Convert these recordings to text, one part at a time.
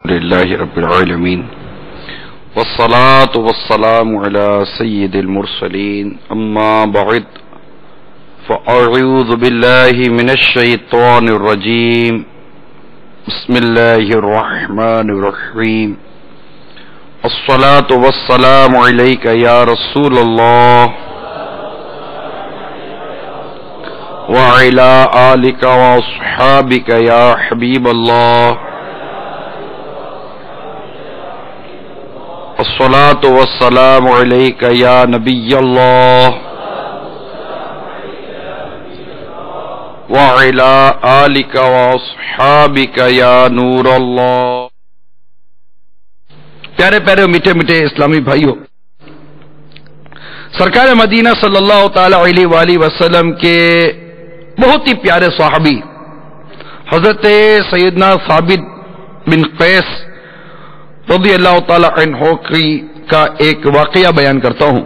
لله رب العالمين والصلاة والسلام على سيد المرسلين أما بعد فأعوذ بالله من الشيطان الرجيم بسم الله الرحمن الرحيم الصلاة والسلام عليك يا رسول الله وعلى آلك وأصحابك يا حبيب الله الصلاة والسلام عليك يا نبي الله وعلى آلك وأصحابك يا نور الله. پیارے پیارے میٹھے میٹھے اسلامی بھائیوں، سرکار مدینہ صلی اللہ تعالی علیہ وآلہ وسلم کے بہت ہی پیارے صحابی حضرت سیدنا ثابت بن قیس رضی اللہ تعالی عنہ کا ایک واقعہ بیان کرتا ہوں.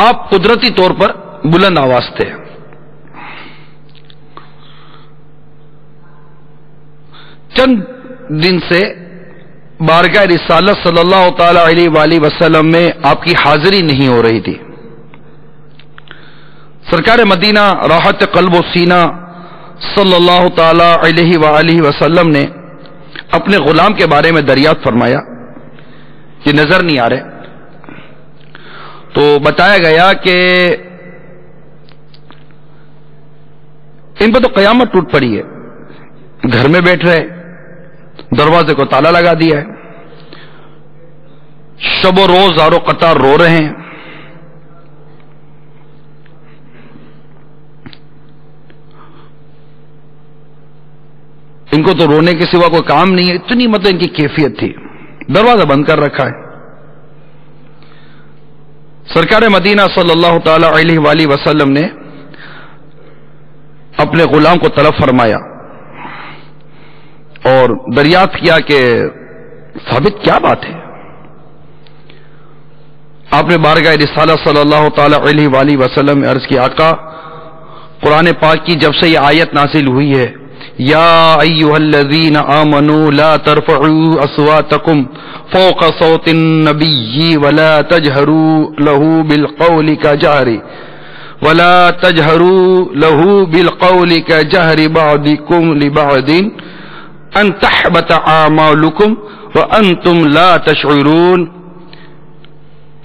آپ قدرتی طور پر بلند آواز تھے. چند دن سے بارگاہ رسالت صلی اللہ تعالی علیہ وآلہ وسلم میں آپ کی حاضری نہیں ہو رہی تھی. سرکار مدینہ راحت قلب و سینہ صلی اللہ تعالی علیہ وآلہ وسلم نے اپنے غلام کے بارے میں دریافت فرمایا، یہ نظر نہیں آ رہے. تو بتایا گیا کہ ان پہ تو قیامت ٹوٹ پڑی ہے، گھر میں بیٹھ رہے، دروازے کو تالا لگا دیا ہے، شب و روز زارو قطار رو رہے ہیں. ان کو تو رونے کے سوا کوئی کام نہیں ہے، اتنی مطلب ان کی کیفیت تھی. دروازہ بند کر رکھا ہے. سرکار مدینہ صلی اللہ تعالی علیہ وآلہ وسلم نے اپنے غلام کو طلب فرمایا اور دریافت کیا کہ ثابت کیا بات ہے. آپ نے بارگاہ رسالت صلی اللہ تعالی علیہ وآلہ وسلم میں عرض کی، آقا قرآن پاک کی جب سے یہ آیت نازل ہوئی ہے، یا ایھا الذین آمنوا لا ترفعوا اصواتکم فوق صوت النبی ولا تجہروا له بالقول كجهر بعضکم لبعض ان تحبط اعمالکم وانتم لا تشعرون.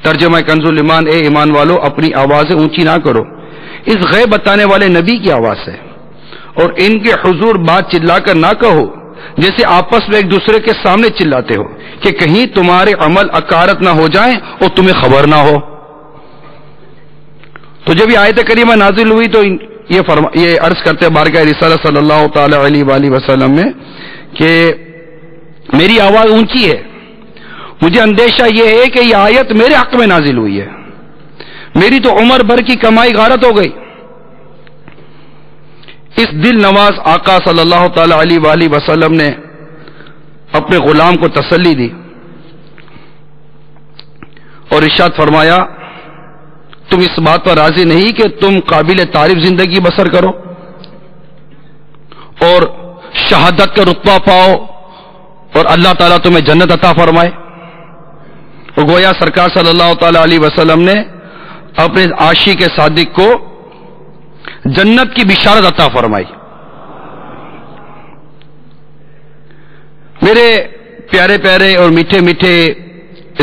ترجمہ کنز الایمان، اے ایمان والو اپنی آوازیں اونچی نہ کرو، اس غیب بتانے والے نبی کی آواز ہے، اور ان کے حضور بات چلا کر نہ کہو جیسے آپس میں ایک دوسرے کے سامنے چلاتے ہو کہ کہیں تمہارے عمل اکارت نہ ہو جائیں اور تمہیں خبر نہ ہو. تو جب یہ آیت کریمہ نازل ہوئی تو یہ عرض کرتے بارگاہ رسالت صلی اللہ تعالی علیہ وآلہ وسلم میں کہ میری آواز اونچی ہے، مجھے اندیشہ یہ ہے کہ یہ آیت میرے حق میں نازل ہوئی ہے، میری تو عمر بھر کی کمائی غارت ہو گئی. اس دل نواز آقا صلی اللہ تعالی علیہ وآلہ وسلم نے اپنے غلام کو تسلی دی اور ارشاد فرمایا، تم اس بات پر راضی نہیں کہ تم قابل تعریف زندگی بسر کرو اور شہادت کا رتبہ پاؤ اور اللہ تعالیٰ تمہیں جنت عطا فرمائے. اور گویا سرکار صلی اللہ تعالی علیہ وسلم نے اپنے عاشق صادق کو جنت کی بشارت عطا فرمائی. میرے پیارے پیارے اور میٹھے میٹھے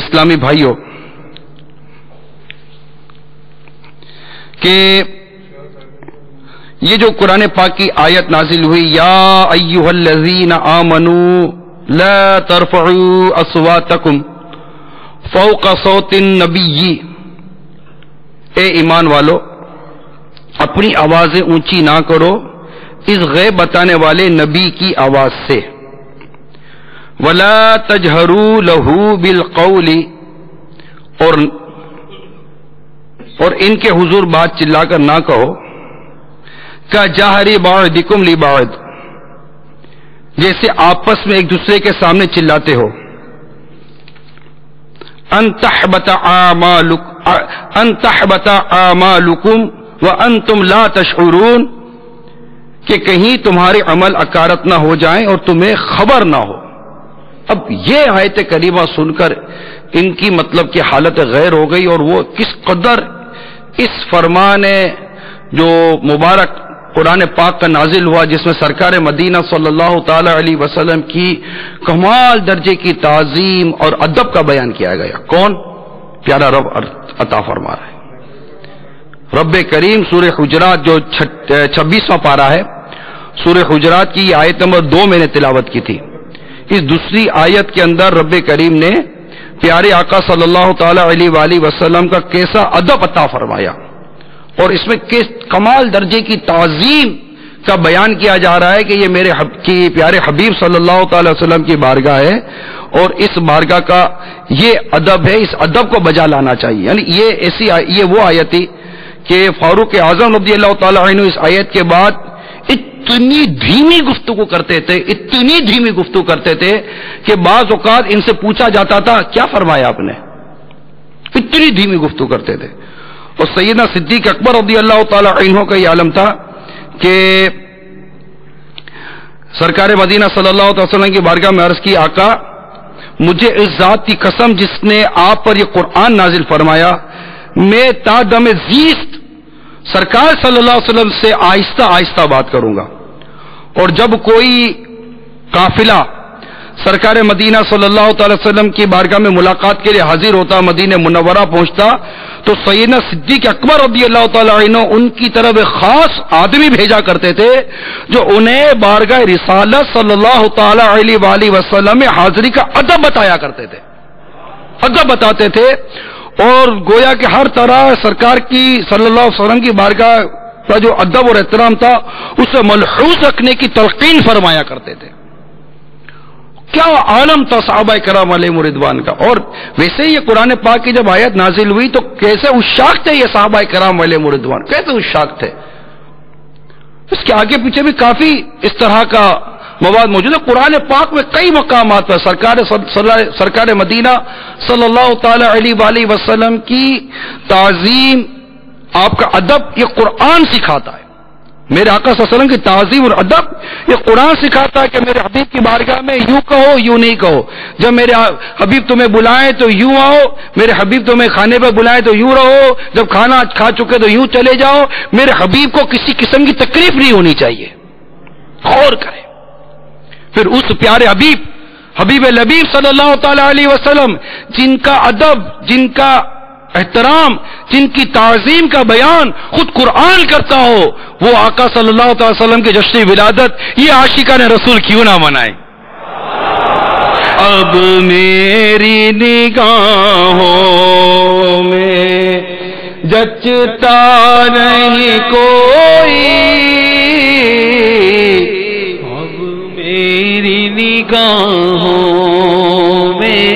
اسلامی بھائیوں، کہ یہ جو قرآن پاک کی آیت نازل ہوئی، یا ایھا الذین آمنوا لا ترفعوا اصواتکم فوق صوت النبی، اے ایمان والو اپنی آوازیں اونچی نہ کرو اس غیب بتانے والے نبی کی آواز سے. ولا تجہروا لہ بالقول، اور ان کے حضور بات چلا کر نہ کہو، کجہر بعضکم لبعض، جیسے آپس میں ایک دوسرے کے سامنے چلاتے ہو. ان تحبط اعمالکم وانتم لا تشعرون، کہ کہیں تمہارے عمل اکارت نہ ہو جائیں اور تمہیں خبر نہ ہو۔ اب یہ آیت کریمہ سن کر ان کی مطلب کہ حالت غیر ہو گئی، اور وہ کس قدر اس فرمان جو مبارک قرآن پاک کا نازل ہوا جس میں سرکار مدینہ صلی اللہ تعالی علیہ وسلم کی کمال درجے کی تعظیم اور ادب کا بیان کیا گیا۔ کون؟ پیارا رب عطا فرما رہا ہے۔ رب کریم سورہ حجرات جو 26واں پارہ ہے، سورہ حجرات کی آیت نمبر 2 میں نے تلاوت کی تھی۔ اس دوسری آیت کے اندر رب کریم نے پیارے آقا صلی اللہ تعالی علیہ وآلہ وسلم کا کیسا ادب عطا فرمایا، اور اس میں کس کمال درجے کی تعظیم کا بیان کیا جا رہا ہے کہ یہ میرے پیارے حبیب صلی اللہ تعالی وسلم کی بارگاہ ہے، اور اس بارگاہ کا یہ ادب ہے، اس ادب کو بجا لانا چاہیے۔ یعنی یہ وہ آیت تھی کہ فاروق اعظم رضی اللہ تعالی عنہ اس آیت کے بعد اتنی دھیمی گفتگو کرتے تھے، اتنی دھیمی گفتگو کرتے تھے کہ بعض اوقات ان سے پوچھا جاتا تھا کیا فرمایا آپ نے، اتنی دھیمی گفتگو کرتے تھے۔ اور سیدنا صدیق اکبر رضی اللہ تعالی عنہ کا یہ عالم تھا کہ سرکار مدینہ صلی اللہ علیہ وسلم کی بارگاہ میں عرض کی، آقا مجھے اس ذات کی قسم جس نے آپ پر یہ قرآن نازل فرمایا، میں تا دم زیست سرکار صلی اللہ علیہ وسلم سے آہستہ آہستہ بات کروں گا، اور جب کوئی قافلہ سرکار مدینہ صلی اللہ تعالی وسلم کی بارگاہ میں ملاقات کے لیے حاضر ہوتا، مدینہ منورہ پہنچتا، تو سیدنا صدیق اکبر رضی اللہ تعالی عنہ ان کی طرف ایک خاص آدمی بھیجا کرتے تھے جو انہیں بارگاہ رسالت صلی اللہ تعالی علیہ وآلہ وسلم میں حاضری کا ادب بتایا کرتے تھے، ادب بتاتے تھے، اور گویا کہ ہر طرح سرکار کی صلی اللہ علیہ وسلم کی بارگاہ کا جو ادب اور احترام تھا اسے ملحوظ رکھنے کی تلقین فرمایا کرتے تھے۔ کیا عالم تھا صحابہ کرام علیہم رضوان کا۔ اور ویسے ہی یہ قرآن پاک کی جب آیت نازل ہوئی تو کیسے اشاق تھے یہ صحابہ کرام علیہم رضوان، کیسے اشاق تھے۔ اس کے آگے پیچھے بھی کافی اس طرح کا مواد موجود ہے قرآن پاک میں، کئی مقامات پر سرکار مدینہ صلی اللہ تعالی علیہ وآلہ وسلم کی تعظیم، آپ کا ادب یہ قرآن سکھاتا ہے۔ میرے آقا صلی اللہ علیہ وسلم کی تعظیم اور ادب یہ قرآن سکھاتا ہے کہ میرے حبیب کی بارگاہ میں یوں کہو یوں نہیں کہو، جب میرے حبیب تمہیں بلائیں تو یوں آؤ، میرے حبیب تمہیں کھانے پہ بلائیں تو یوں رہو، جب کھانا کھا چکے تو یوں چلے جاؤ۔ میرے حبیب کو کسی قسم کی تکلیف نہیں ہونی چاہیے، غور کریں۔ پھر اس پیارے حبیب لبیب صلی اللہ تعالی علیہ وسلم جن کا ادب، جن کا احترام، جن کی تعظیم کا بیان خود قرآن کرتا ہو، وہ آقا صلی اللہ تعالی وسلم کے جشن ولادت یہ عاشقان رسول کیوں نہ منائے۔ اب میری نگاہوں میں جچتا نہیں کوئی، میری نگاہوں میں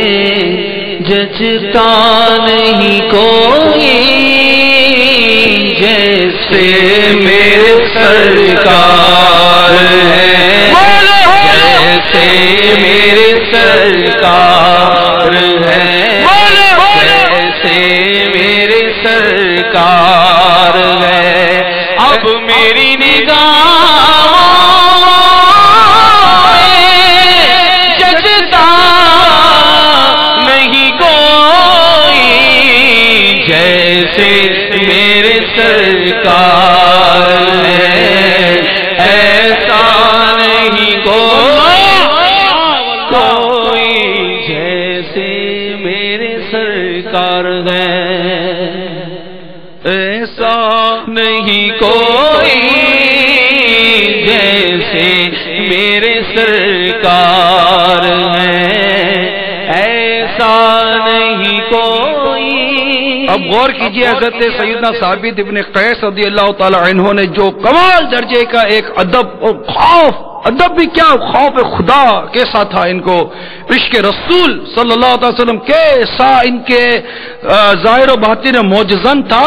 جچتا نہیں کوئی، جیسے میرے سرکار ہیں، جیسے میرے سرکار ہیں، جیسے میرے سرکار ہیں۔ اب میری نگاہ میرے سرکار ہے، ایسا نہیں کوئی جیسے میرے سرکار ہے، ایسا نہیں کوئی جیسے میرے سرکار ہے، ایسا نہیں کوئی۔ اب غور کیجئے حضرت سیدنا ثابت ابن قیس رضی اللہ تعالی عنہ نے جو کمال درجے کا ایک ادب اور خوف، ادب بھی کیا، خوف خدا کیسا تھا ان کو، عشق رسول صلی اللہ علیہ وسلم کیسا ان کے ظاہر و باطن معجزن تھا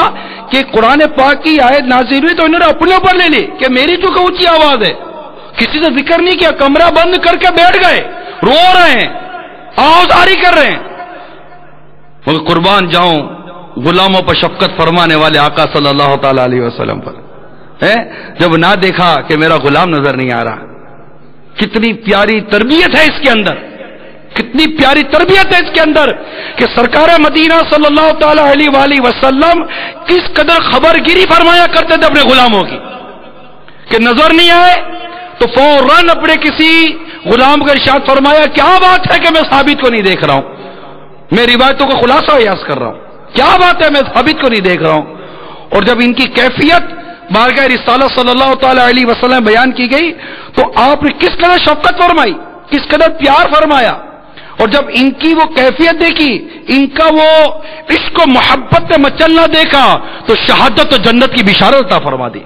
کہ قرآن پاک کی آیت نازل ہوئی تو انہوں نے اپنے اوپر لے لی کہ میری تو اونچی آواز ہے، کسی سے ذکر نہیں کیا، کمرہ بند کر کے بیٹھ گئے، رو رہے ہیں، آوازاری کر رہے ہیں۔ مگر قربان جاؤں غلاموں پر شفقت فرمانے والے آقا صلی اللہ تعالی علیہ وسلم پر، جب نہ دیکھا کہ میرا غلام نظر نہیں آ رہا. کتنی پیاری تربیت ہے اس کے اندر, کتنی پیاری تربیت ہے اس کے اندر کہ سرکار مدینہ صلی اللہ تعالی علیہ وآلہ وسلم کس قدر خبر گیری فرمایا کرتے تھے اپنے غلاموں کی, کہ نظر نہیں آئے تو فوراً اپنے کسی غلام کا ارشاد فرمایا, کیا بات ہے کہ میں ثابت کو نہیں دیکھ رہا ہوں, میں روایتوں کا خلاصہ یاد کر رہا ہوں, کیا بات ہے میں ثابت کو نہیں دیکھ رہا ہوں. اور جب ان کی کیفیت بارگاہ رسالت صلی اللہ تعالی علیہ وسلم بیان کی گئی تو آپ نے کس قدر شفقت فرمائی, کس قدر پیار فرمایا. اور جب ان کی وہ کیفیت دیکھی, ان کا وہ عشق و محبت میں مچلنا دیکھا تو شہادت و جنت کی بشارت عطا فرما دی,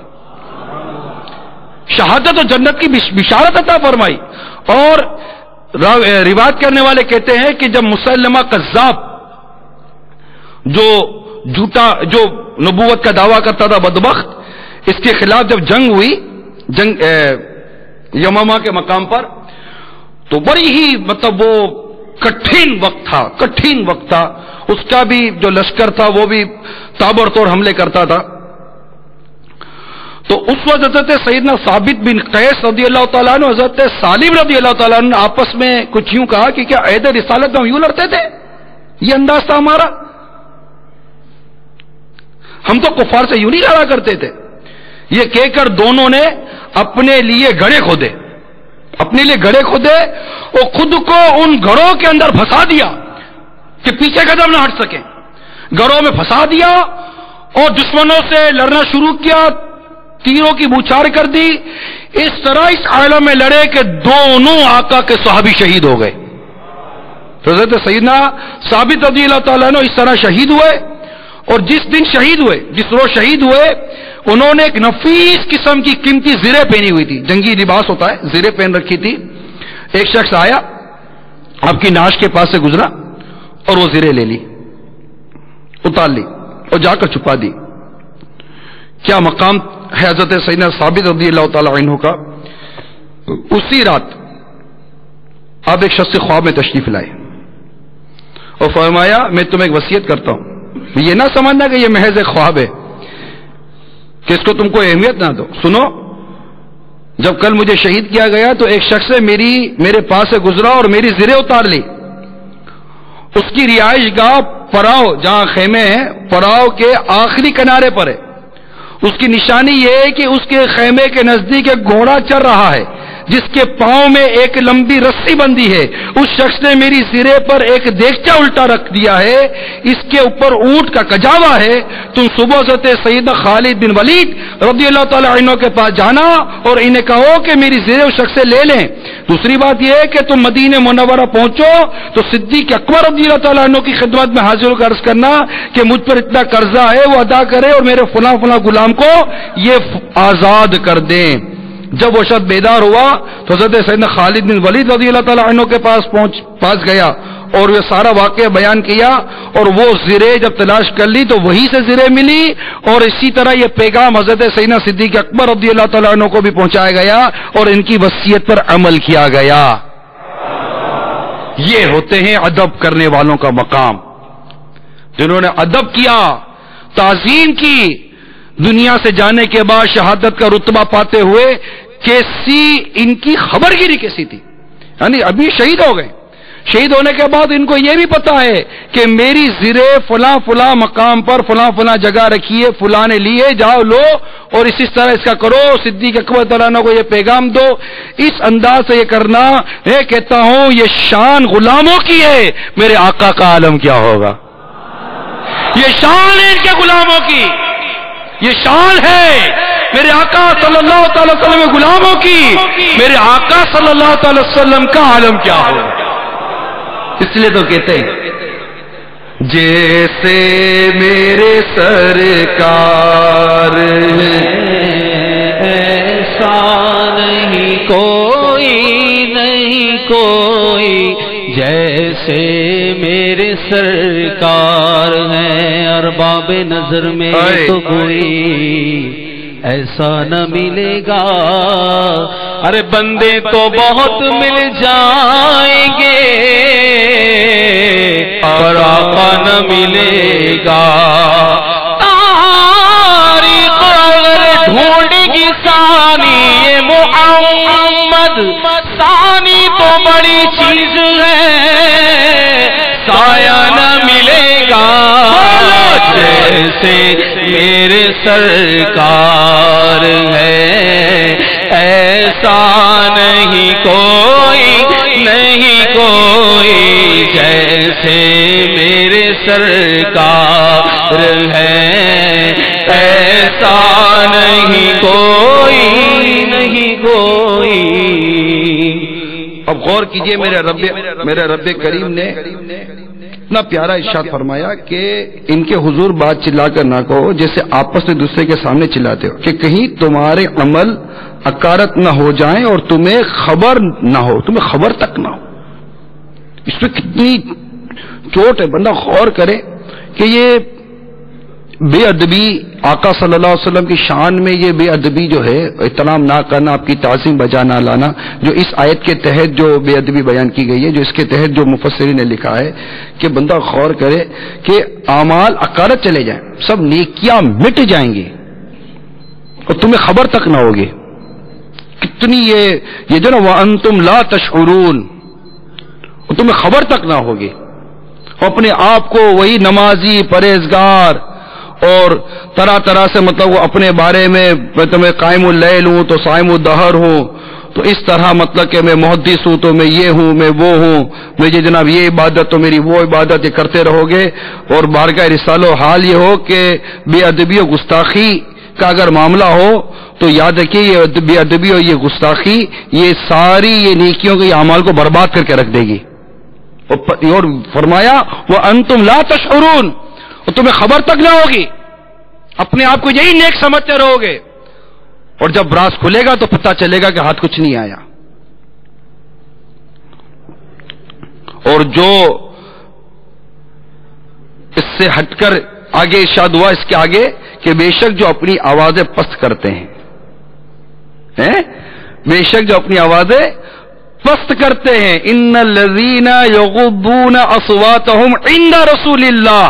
شہادت و جنت کی بشارت عطا فرمائی. اور روایت کرنے والے کہتے ہیں کہ جب مسلمہ کذاب جو جھوٹا جو نبوت کا دعویٰ کرتا تھا بدبخت, اس کے خلاف جب جنگ ہوئی, جنگ یمامہ کے مقام پر, تو بڑی ہی مطلب وہ کٹھن وقت تھا. اس کا بھی جو لشکر تھا وہ بھی تابڑتوڑ حملے کرتا تھا. تو اس وقت حضرت سیدنا ثابت بن قیس رضی اللہ تعالیٰ عنہ, حضرت سالم رضی اللہ تعالیٰ عنہ آپس میں کچھ یوں کہا کہ کیا عہد رسالت میں ہم یوں لڑتے تھے, یہ انداز تھا ہمارا, ہم تو کفار سے یوں نہیں لڑا کرتے تھے. یہ کہہ کر دونوں نے اپنے لیے گڑھے کھودے, اپنے لیے گڑھے کھودے اور خود کو ان گڑھوں کے اندر پھنسا دیا کہ پیچھے قدم نہ ہٹ سکیں. گڑھوں میں پھنسا دیا اور دشمنوں سے لڑنا شروع کیا, تیروں کی بوچھار کر دی. اس طرح اس عالم میں لڑے کہ دونوں آقا کے صحابی شہید ہو گئے. حضرت سیدنا ثابت رضی اللہ تعالیٰ عنہ اس طرح شہید ہوئے. اور جس دن شہید ہوئے, جس روز شہید ہوئے, انہوں نے ایک نفیس قسم کی قیمتی زرے پہنی ہوئی تھی, جنگی لباس ہوتا ہے, زرے پہن رکھی تھی. ایک شخص آیا, آپ کی ناش کے پاس سے گزرا اور وہ زرے لے لی, اتار لی اور جا کر چھپا دی. کیا مقام ہے حضرت سیدنا ثابت رضی اللہ تعالی عنہ کا. اسی رات آپ ایک شخص خواب میں تشریف لائے اور فرمایا, میں تمہیں ایک وصیت کرتا ہوں, یہ نہ سمجھنا کہ یہ محض ایک خواب ہے کہ اس کو تم کو اہمیت نہ دو. سنو, جب کل مجھے شہید کیا گیا تو ایک شخص نے میرے پاس سے گزرا اور میری زرے اتار لی. اس کی رہائش گاہ پراؤ, جہاں خیمے ہیں, پراؤ کے آخری کنارے پر ہے. اس کی نشانی یہ ہے کہ اس کے خیمے کے نزدیک ایک گھوڑا چل رہا ہے جس کے پاؤں میں ایک لمبی رسی بندھی ہے. اس شخص نے میری سرے پر ایک دیگچہ الٹا رکھ دیا ہے, اس کے اوپر اونٹ کا کجاوا ہے. تم صبح سے سیدنا خالد بن ولید رضی اللہ تعالی عنہ کے پاس جانا اور انہیں کہو کہ میری زرے اس شخص سے لے لیں. دوسری بات یہ ہے کہ تم مدینہ منورہ پہنچو تو صدیق اکبر رضی اللہ تعالی عنہ کی خدمت میں حاضر ہو کر عرض کرنا کہ مجھ پر اتنا قرضہ ہے وہ ادا کرے اور میرے فلاں فلاں غلام کو یہ آزاد کر دیں. جب وہ شخص بیدار ہوا تو حضرت سیدنا خالد بن ولید رضی اللہ تعالی عنہ کے پاس گیا اور یہ سارا واقعہ بیان کیا. اور وہ زرے جب تلاش کر لی تو وہی سے زرے ملی. اور اسی طرح یہ پیغام حضرت سیدنا صدیق اکبر رضی اللہ تعالی عنہ کو بھی پہنچایا گیا اور ان کی وصیت پر عمل کیا گیا. یہ ہوتے ہیں ادب کرنے والوں کا مقام, جنہوں نے ادب کیا, تعظیم کی. دنیا سے جانے کے بعد شہادت کا رتبہ پاتے ہوئے کیسی ان کی خبر گیری کیسی تھی. یعنی ابھی شہید ہو گئے, شہید ہونے کے بعد ان کو یہ بھی پتا ہے کہ میری زرے فلاں فلاں مقام پر فلاں فلاں جگہ رکھیے, فلاں نے لیے, جاؤ لو اور اسی طرح اس کا کرو. صدیق اکبر تعالیٰ عنہ کو یہ پیغام دو. اس انداز سے یہ کرنا, میں کہتا ہوں یہ شان غلاموں کی ہے, میرے آقا کا عالم کیا ہوگا. یہ شان ہے ان کے غلاموں کی, یہ شان ہے میرے آقا صلی اللہ تعالی وسلم کے غلاموں کی. میرے آقا صلی اللہ تعالی وسلم کا عالم کیا ہو. اس لیے تو کہتے ہیں جیسے میرے سرکار ایسا نہیں کوئی, نہیں کوئی جیسے میرے سرکار ہیں. ارباب نظر میں تو کوئی ایسا نہ ملے گا. ارے بندے تو بہت مل جائیں گے پر آقا نہ ملے گا. تاریخ اگر ڈھونڈی بڑی چیز ہے سایہ نہ ملے گا جیسے میرے سرکار ہے، ایسا نہیں کوئی جیسے میرے سرکار ہے، ایسا نہیں کوئی اب غور کیجئے میرے رب کریم نے اتنا پیارا ارشاد فرمایا کہ ان کے حضور بات چلا کر نہ کہو جیسے آپس میں دوسرے کے سامنے چلاتے ہو، کہ کہیں تمہارے عمل اکارت نہ ہو جائیں اور تمہیں خبر نہ ہو، تمہیں خبر تک نہ ہو۔ اس میں کتنی چوٹ ہے، بندہ غور کرے کہ یہ بے ادبی آقا صلی اللہ علیہ وسلم کی شان میں، یہ بے ادبی جو ہے، احترام نہ کرنا، آپ کی تعظیم بجا نہ لانا، جو اس آیت کے تحت جو بے ادبی بیان کی گئی ہے، جو اس کے تحت جو مفسرین نے لکھا ہے کہ بندہ غور کرے کہ اعمال اکارت چلے جائیں، سب نیکیاں مٹ جائیں گی اور تمہیں خبر تک نہ ہوگی۔ کتنی یہ جو نا وَأَنْتُمْ لَا تَشْعُرُونَ، اور تمہیں خبر تک نہ ہوگی، اپنے آپ کو وہی نمازی پرہیزگار اور طرح طرح سے مطلب وہ اپنے بارے میں میں قائم اللیل ہوں تو صائم الدہر ہوں، تو اس طرح مطلب کہ میں محدث ہوں تو میں یہ ہوں میں وہ ہوں، مجھے جناب یہ عبادت تو میری وہ عبادت، یہ کرتے رہو گے، اور بارگاہ رسالہ حال یہ ہو کہ بے ادبی و گستاخی کا اگر معاملہ ہو تو یاد رکھیے یہ بے ادبی اور یہ گستاخی یہ ساری یہ نیکیوں کے اعمال کو برباد کر کے رکھ دے گی۔ اور فرمایا وَأَنْتُمْ لَا تَشْعُرُونَ، اور تمہیں خبر تک نہ ہوگی، اپنے آپ کو یہی نیک سمجھتے رہو گے، اور جب راز کھلے گا تو پتہ چلے گا کہ ہاتھ کچھ نہیں آیا۔ اور جو اس سے ہٹ کر آگے ارشاد ہوا اس کے آگے کہ بے شک جو اپنی آوازیں پست کرتے ہیں، بے شک جو اپنی آوازیں پست کرتے ہیں، ان الذین یغضون اصواتهم عند رسول اللہ،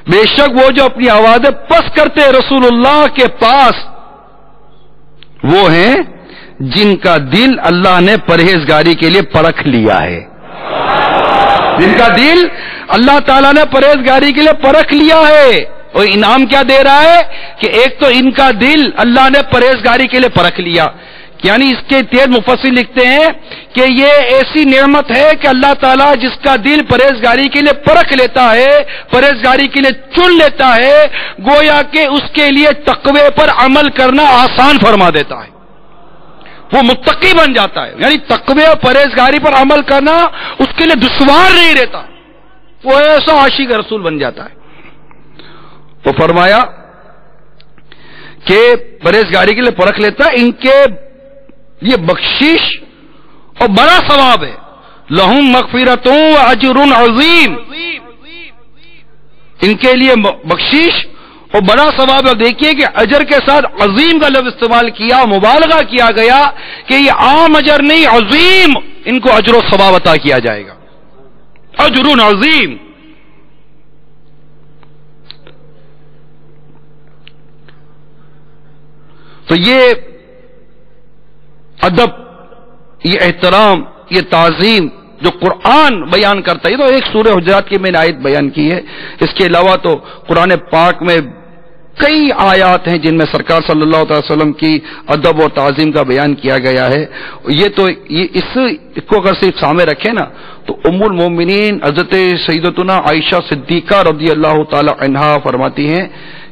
بے شک وہ جو اپنی آوازیں پست کرتے ہیں رسول اللہ کے پاس، وہ ہیں جن کا دل اللہ نے پرہیزگاری کے لیے پرکھ لیا ہے، جن کا دل اللہ تعالیٰ نے پرہیزگاری کے لیے پرکھ لیا ہے۔ اور انعام کیا دے رہا ہے کہ ایک تو ان کا دل اللہ نے پرہیزگاری کے لیے پرکھ لیا، یعنی اس کے تیز مفسر لکھتے ہیں کہ یہ ایسی نعمت ہے کہ اللہ تعالیٰ جس کا دل پرہیزگاری کے لیے پرکھ لیتا ہے، پرہیزگاری کے لیے چن لیتا ہے، گویا کہ اس کے لیے تقوی پر عمل کرنا آسان فرما دیتا ہے، وہ متقی بن جاتا ہے، یعنی تقوی اور پرہیزگاری پر عمل کرنا اس کے لیے دشوار نہیں رہتا، وہ ایسا عاشق رسول بن جاتا ہے۔ وہ فرمایا کہ پرہیزگاری کے لیے پرکھ لیتا ہے، ان کے یہ بخشش اور بڑا ثواب ہے، لہم مغفرۃ و اجر عظیم، ان کے لیے بخشش اور بڑا ثواب ہے۔ دیکھیے کہ اجر کے ساتھ عظیم کا لفظ استعمال کیا، مبالغہ کیا گیا کہ یہ عام اجر نہیں، عظیم ان کو اجر و ثواب عطا کیا جائے گا، اجر عظیم۔ تو یہ ادب، یہ احترام، یہ تعظیم جو قرآن بیان کرتا ہے، یہ تو ایک سورہ حجرات کی میں نے آیت بیان کی ہے، اس کے علاوہ تو قرآن پاک میں کئی آیات ہیں جن میں سرکار صلی اللہ علیہ وسلم کی ادب اور تعظیم کا بیان کیا گیا ہے۔ یہ تو اس کو اگر صرف سامنے رکھے نا تو ام المومنین حضرت سیدتنا عائشہ صدیقہ رضی اللہ تعالی عنہا فرماتی ہیں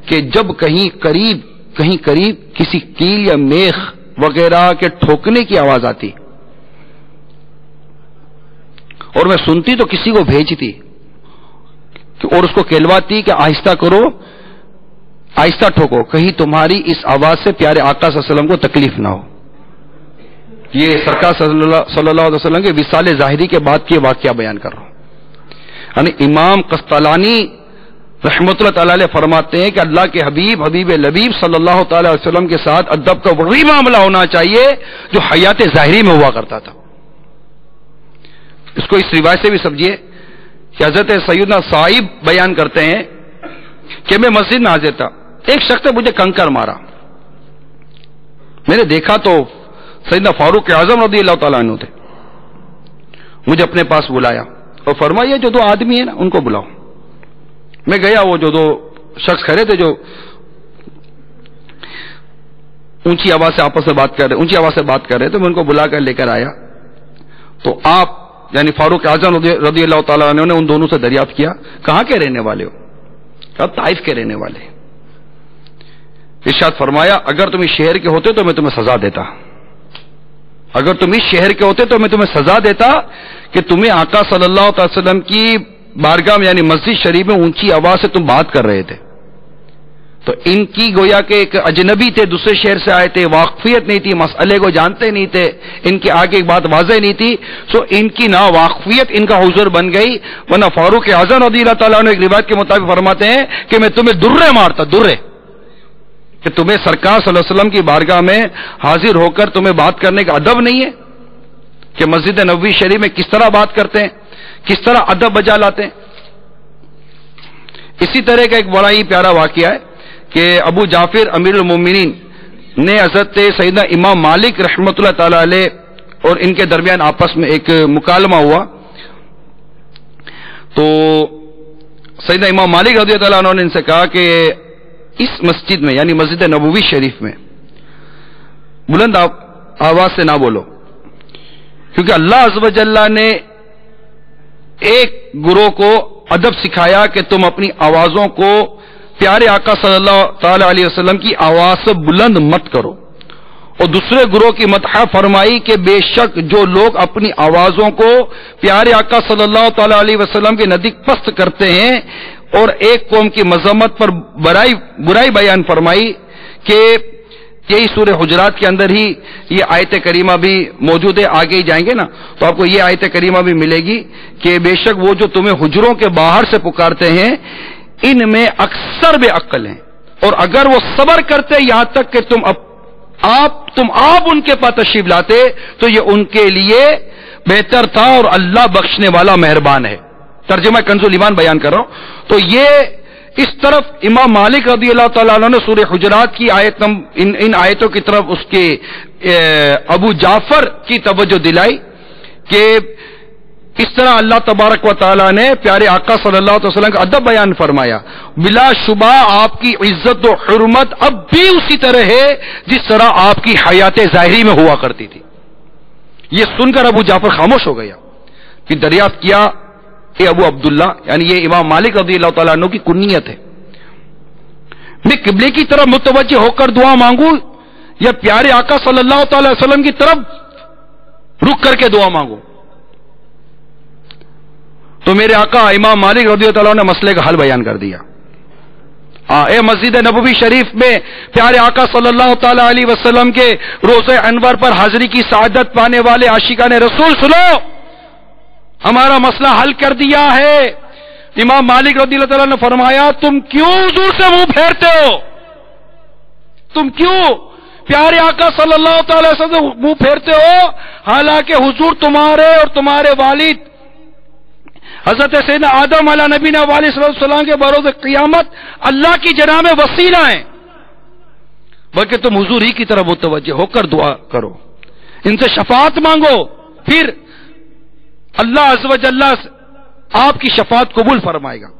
کہ جب کہیں قریب کسی کیل یا میخ وغیرہ کے ٹھوکنے کی آواز آتی اور میں سنتی تو کسی کو بھیجتی اور اس کو کہلواتی کہ آہستہ کرو، آہستہ ٹھوکو، کہیں تمہاری اس آواز سے پیارے آقا صلی اللہ علیہ وسلم کو تکلیف نہ ہو۔ یہ سرکار صلی اللہ علیہ وسلم کے وصال ظاہری کے بعد کے واقعہ بیان کر رہا ہوں۔ یعنی امام قسطلانی رحمۃ اللہ تعالی علیہ فرماتے ہیں کہ اللہ کے حبیب لبیب صلی اللہ تعالی علیہ وسلم کے ساتھ ادب کا وہی معاملہ ہونا چاہیے جو حیات ظاہری میں ہوا کرتا تھا۔ اس کو اس روایت سے بھی سمجھیے کہ حضرت سیدنا صاحب بیان کرتے ہیں کہ میں مسجد میں حاضر تھا، ایک شخص نے مجھے کنکر مارا، میں نے دیکھا تو سیدنا فاروق اعظم رضی اللہ تعالیٰ عنہ تھے، مجھے اپنے پاس بلایا اور فرمایا جو دو آدمی ہیں نا ان کو بلاؤ. میں گیا, وہ جو دو شخص کھڑے تھے جو اونچی آواز سے آپس میں بات کر رہے تھے, میں ان کو بلا کر لے کر آیا. تو آپ یعنی فاروق اعظم رضی اللہ تعالیٰ عنہ نے ان دونوں سے دریافت کیا کہاں کے رہنے والے ہو؟ کہا طائف کے رہنے والے. ارشاد فرمایا اگر تم اس شہر کے ہوتے تو میں تمہیں سزا دیتا, اگر تم اس شہر کے ہوتے تو میں تمہیں سزا دیتا کہ تمہیں آقا صلی اللہ علیہ وسلم کی بارگاہ میں یعنی مسجد شریف میں اونچی آواز سے تم بات کر رہے تھے. تو ان کی گویا کہ ایک اجنبی تھے, دوسرے شہر سے آئے تھے, واقفیت نہیں تھی, مسئلے کو جانتے نہیں تھے, ان کے آگے ایک بات واضح نہیں تھی, سو ان کی نا واقفیت ان کا حضور بن گئی. ورنہ فاروق اعظم رضی اللہ تعالیٰ عنہ ایک روایت کے مطابق فرماتے ہیں کہ میں تمہیں درے مارتا, درے, کہ تمہیں سرکار صلی اللہ علیہ وسلم کی بارگاہ میں حاضر ہو کر تمہیں بات کرنے کا ادب نہیں ہے کہ مسجد نبوی شریف میں کس طرح بات کرتے ہیں, کس طرح ادب بجا لاتے ہیں. اسی طرح کا ایک بڑا ہی پیارا واقعہ ہے کہ ابو جعفر امیر المومنین نے حضرت سیدنا امام مالک رحمۃ اللہ تعالی علیہ اور ان کے درمیان آپس میں ایک مکالمہ ہوا. تو سیدنا امام مالک رضی اللہ عنہ نے ان سے کہا کہ اس مسجد میں یعنی مسجد نبوی شریف میں بلند آواز سے نہ بولو, کیونکہ اللہ عز و جل نے ایک گروہ کو ادب سکھایا کہ تم اپنی آوازوں کو پیارے آقا صلی اللہ تعالی علیہ وسلم کی آواز سے بلند مت کرو, اور دوسرے گروہ کی مدح فرمائی کہ بے شک جو لوگ اپنی آوازوں کو پیارے آقا صلی اللہ تعالی علیہ وسلم کے نزدیک پست کرتے ہیں, اور ایک قوم کی مذمت پر برائی بیان فرمائی کہ یہی سورہ حجرات کے اندر ہی یہ آیت کریمہ بھی موجود ہے, آگے ہی جائیں گے نا تو آپ کو یہ آیت کریمہ بھی ملے گی کہ بے شک وہ جو تمہیں حجروں کے باہر سے پکارتے ہیں ان میں اکثر بے عقل ہیں, اور اگر وہ صبر کرتے یہاں تک کہ تم آپ ان کے پاس تشریف لاتے تو یہ ان کے لیے بہتر تھا, اور اللہ بخشنے والا مہربان ہے. ترجمہ کنز الایمان بیان کر رہا ہوں. تو یہ اس طرف امام مالک رضی اللہ تعالیٰ عنہ نے سورہ حجرات کی آیت ان آیتوں کی طرف اس کے ابو جعفر کی توجہ دلائی کہ اس طرح اللہ تبارک و تعالیٰ نے پیارے آقا صلی اللہ علیہ وسلم کا ادب بیان فرمایا. بلا شبہ آپ کی عزت و حرمت اب بھی اسی طرح ہے جس طرح آپ کی حیات ظاہری میں ہوا کرتی تھی. یہ سن کر ابو جعفر خاموش ہو گیا. پھر دریافت کیا کہ ابو عبداللہ یعنی یہ امام مالک رضی اللہ تعالیٰ عنہ کی کنیت ہے, میں قبلے کی طرف متوجہ ہو کر دعا مانگوں یا پیارے آقا صلی اللہ تعالی وسلم کی طرف رک کر کے دعا مانگوں؟ تو میرے آقا امام مالک رضی اللہ تعالیٰ نے مسئلے کا حل بیان کر دیا. اے مسجد نبوی شریف میں پیارے آقا صلی اللہ تعالی علیہ وسلم کے روزہ انور پر حاضری کی سعادت پانے والے عاشقان رسول سنو, ہمارا مسئلہ حل کر دیا ہے. امام مالک رضی اللہ تعالیٰ نے فرمایا تم کیوں حضور سے منہ پھیرتے ہو, تم کیوں پیارے آقا صلی اللہ تعالی وسلم سے منہ پھیرتے ہو, حالانکہ حضور تمہارے اور تمہارے والد حضرت سیدنا آدم علیہ نبینا علیہ السلام کے بروز قیامت اللہ کی جناب میں وسیلہ ہیں, بلکہ تم حضور ہی کی طرف متوجہ ہو کر دعا کرو, ان سے شفاعت مانگو, پھر اللہ عز و جل آپ کی شفاعت قبول فرمائے گا.